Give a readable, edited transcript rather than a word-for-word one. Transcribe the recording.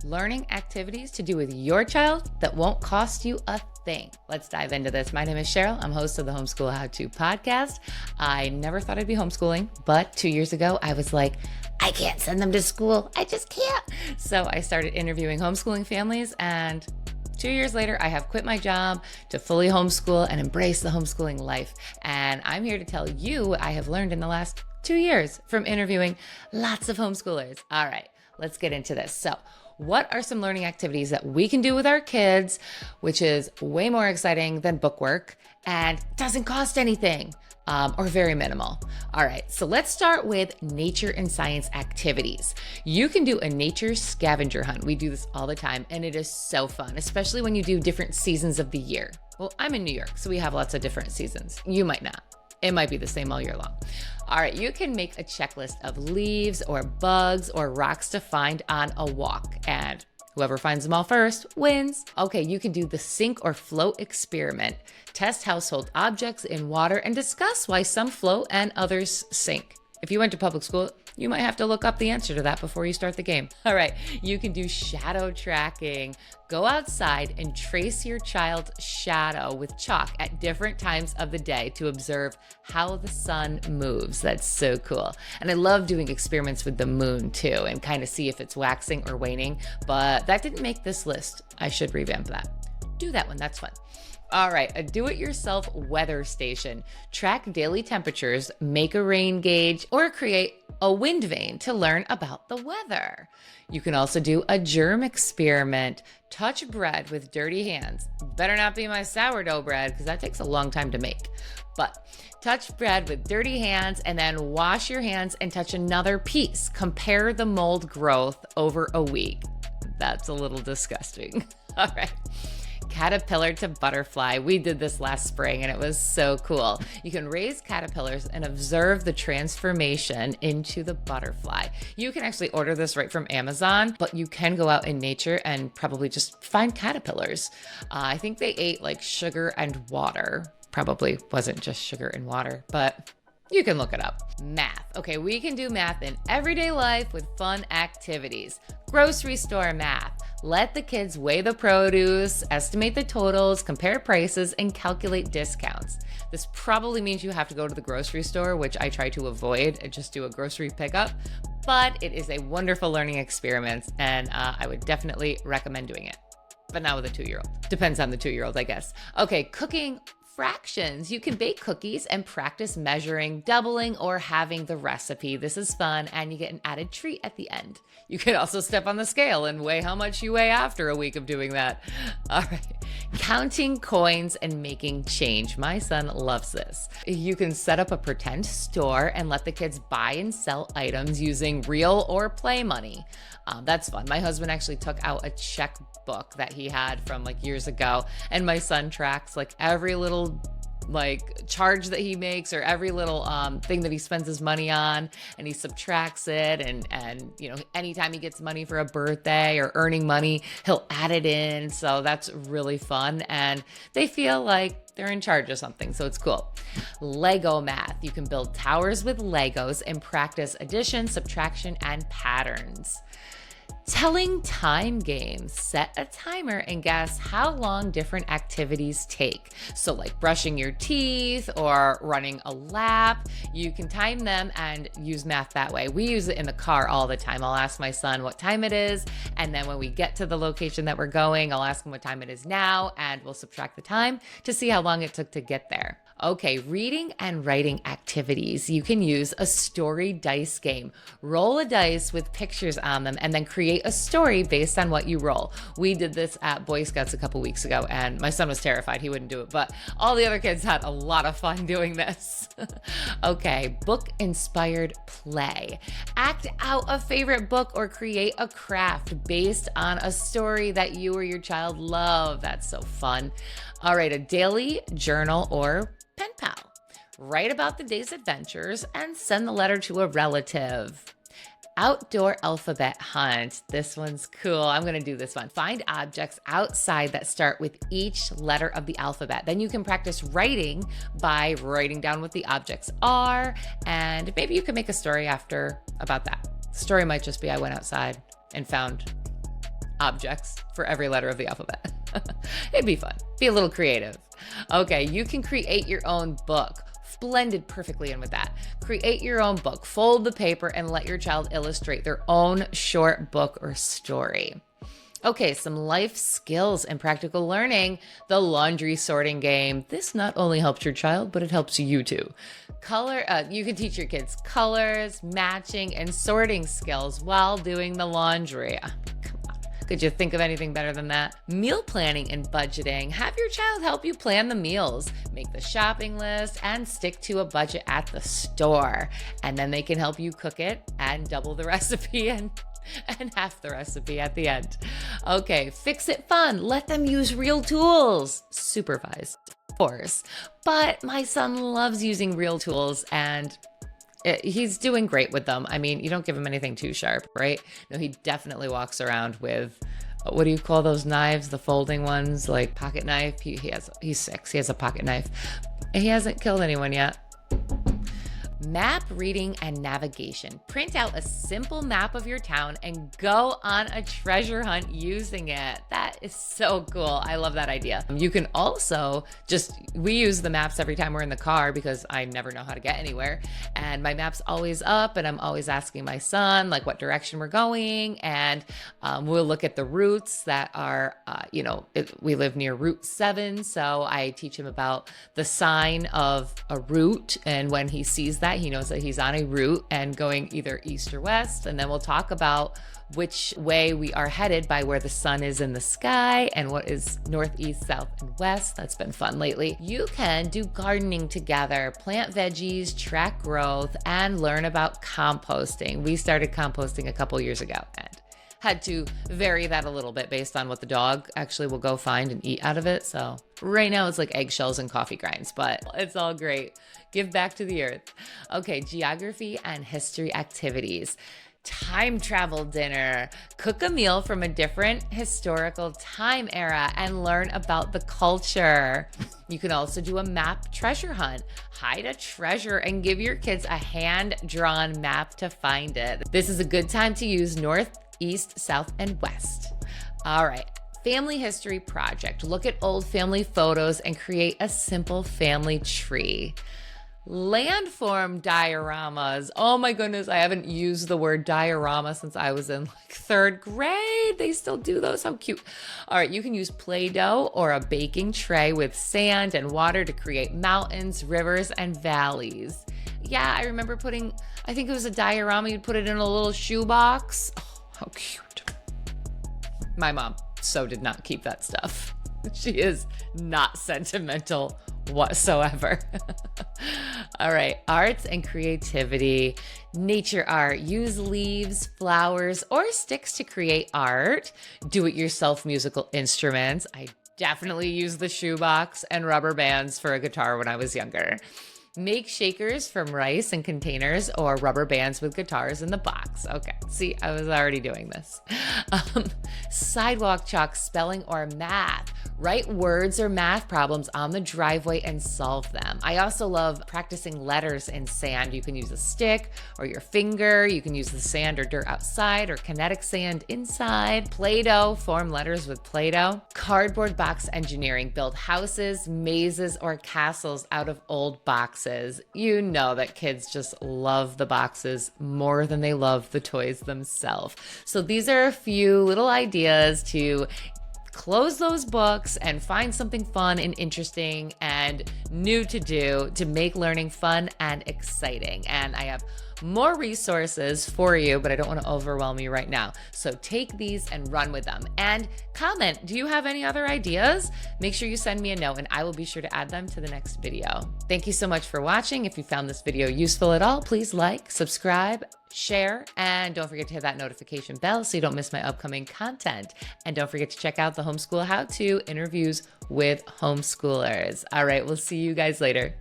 learning activities to do with your child that won't cost you a thing. Let's dive into this. My name is Cheryl. I'm host of the Homeschool How To podcast. I never thought I'd be homeschooling, but 2 years ago, I was like, I can't send them to school. I just can't. So I started interviewing homeschooling families, and 2 years later, I have quit my job to fully homeschool and embrace the homeschooling life. And I'm here to tell you what I have learned in the last 2 years from interviewing lots of homeschoolers. All right, let's get into this. So what are some learning activities that we can do with our kids, which is way more exciting than bookwork and doesn't cost anything? Or very minimal. All right, so let's start with nature and science activities. You can do a nature scavenger hunt. We do this all the time, and it is so fun, especially when you do different seasons of the year. Well, I'm in New York, so we have lots of different seasons. You might not. It might be the same all year long. All right, you can make a checklist of leaves or bugs or rocks to find on a walk, and whoever finds them all first wins. Okay, you can do the sink or float experiment. Test household objects in water and discuss why some float and others sink. If you went to public school, you might have to look up the answer to that before you start the game. All right, you can do shadow tracking. Go outside and trace your child's shadow with chalk at different times of the day to observe how the sun moves. That's so cool. And I love doing experiments with the moon too, and kind of see if it's waxing or waning, but that didn't make this list. I should revamp that. Do that one, that's fun. All right, a do-it-yourself weather station. Track daily temperatures, make a rain gauge, or create a wind vane to learn about the weather. You can also do a germ experiment. Touch bread with dirty hands. Better not be my sourdough bread, because that takes a long time to make. But touch bread with dirty hands and then wash your hands and touch another piece. Compare the mold growth over a week. That's a little disgusting. All right. Caterpillar to butterfly. We did this last spring and it was so cool. You can raise caterpillars and observe the transformation into the butterfly. You can actually order this right from Amazon, but you can go out in nature and probably just find caterpillars. I think they ate like sugar and water. Probably wasn't just sugar and water, but you can look it up. Math. Okay, we can do math in everyday life with fun activities. Grocery store math. Let the kids weigh the produce, estimate the totals, compare prices, and calculate discounts. This probably means you have to go to the grocery store, which I try to avoid and just do a grocery pickup, but it is a wonderful learning experiment, and I would definitely recommend doing it. But not with a 2-year-old. Depends on the 2-year-old, I guess. Okay, cooking fractions. You can bake cookies and practice measuring, doubling, or having the recipe. This is fun, and you get an added treat at the end. You can also step on the scale and weigh how much you weigh after a week of doing that. All right. Counting coins and making change. My son loves this. You can set up a pretend store and let the kids buy and sell items using real or play money. That's fun. My husband actually took out a checkbook that he had from like years ago, and my son tracks like every little like charge that he makes or every little thing that he spends his money on, and he subtracts it, and you know, anytime he gets money for a birthday or earning money, he'll add it in. So that's really fun, and they feel like they're in charge of something, so it's cool. Lego math. You can build towers with Legos and practice addition, subtraction, and patterns. Telling time games. Set a timer and guess how long different activities take. So like brushing your teeth or running a lap, you can time them and use math that way. We use it in the car all the time. I'll ask my son what time it is, and then when we get to the location that we're going, I'll ask him what time it is now, and we'll subtract the time to see how long it took to get there. Okay, reading and writing activities. You can use a story dice game. Roll a dice with pictures on them and then create a story based on what you roll. We did this at Boy Scouts a couple weeks ago, and my son was terrified. He wouldn't do it, but all the other kids had a lot of fun doing this. Okay, book-inspired play. Act out a favorite book or create a craft based on a story that you or your child love. That's so fun. All right, a daily journal or pen pal. Write about the day's adventures and send the letter to a relative. Outdoor alphabet hunt. This one's cool. I'm going to do this one. Find objects outside that start with each letter of the alphabet. Then you can practice writing by writing down what the objects are, and maybe you can make a story after about that. The story might just be I went outside and found objects for every letter of the alphabet. It'd be fun. Be a little creative. Okay, you can create your own book. Blended perfectly in with that. Create your own book. Fold the paper and let your child illustrate their own short book or story. Okay, some life skills and practical learning. The laundry sorting game. This not only helps your child, but it helps you too. You can teach your kids colors, matching, and sorting skills while doing the laundry. Come on, could you think of anything better than that? Meal planning and budgeting. Have your child help you plan the meals, make the shopping list, and stick to a budget at the store. And then they can help you cook it and double the recipe and half the recipe at the end. Okay, fix it fun. Let them use real tools. Supervised, of course. But my son loves using real tools and he's doing great with them. I mean, you don't give him anything too sharp, right? No, he definitely walks around with, what do you call those knives? The folding ones, like pocket knife. He's 6. He has a pocket knife. He hasn't killed anyone yet. Map reading and navigation. Print out a simple map of your town and go on a treasure hunt using it. That is so cool. I love that idea. You can also we use the maps every time we're in the car because I never know how to get anywhere. And my map's always up and I'm always asking my son like what direction we're going. And we'll look at the routes that are, we live near Route 7. So I teach him about the sign of a route. And when he sees that, he knows that he's on a route and going either east or west. And then we'll talk about which way we are headed by where the sun is in the sky and what is northeast, south, and west. That's been fun lately. You can do gardening together, plant veggies, track growth, and learn about composting. We started composting a couple years ago and had to vary that a little bit based on what the dog actually will go find and eat out of it. So right now it's like eggshells and coffee grinds, but it's all great. Give back to the earth. Okay, geography and history activities. Time travel dinner. Cook a meal from a different historical time era and learn about the culture. You can also do a map treasure hunt. Hide a treasure and give your kids a hand-drawn map to find it. This is a good time to use north, east, south, and west. All right. Family history project. Look at old family photos and create a simple family tree. Landform dioramas. Oh my goodness, I haven't used the word diorama since I was in like 3rd grade. They still do those. How cute. All right, you can use Play-Doh or a baking tray with sand and water to create mountains, rivers, and valleys. Yeah, I remember I think it was a diorama. You'd put it in a little shoebox. Oh, how cute. My mom did not keep that stuff. She is not sentimental whatsoever. All right, arts and creativity. Nature art. Use leaves, flowers, or sticks to create art. Do-it-yourself musical instruments. I definitely used the shoebox and rubber bands for a guitar when I was younger. Make shakers from rice and containers or rubber bands with guitars in the box. Okay, see, I was already doing this. Sidewalk chalk, spelling or math. Write words or math problems on the driveway and solve them. I also love practicing letters in sand. You can use a stick or your finger. You can use the sand or dirt outside or kinetic sand inside. Play-Doh, form letters with Play-Doh. Cardboard box engineering. Build houses, mazes, or castles out of old boxes. You know that kids just love the boxes more than they love the toys themselves. So these are a few little ideas to close those books and find something fun and interesting and new to do to make learning fun and exciting. And I have more resources for you, but I don't want to overwhelm you right now. So take these and run with them. And comment, do you have any other ideas? Make sure you send me a note and I will be sure to add them to the next video. Thank you so much for watching. If you found this video useful at all, please like, subscribe, share, and don't forget to hit that notification bell so you don't miss my upcoming content. And don't forget to check out the Homeschool How-To interviews with homeschoolers. All right, we'll see you guys later.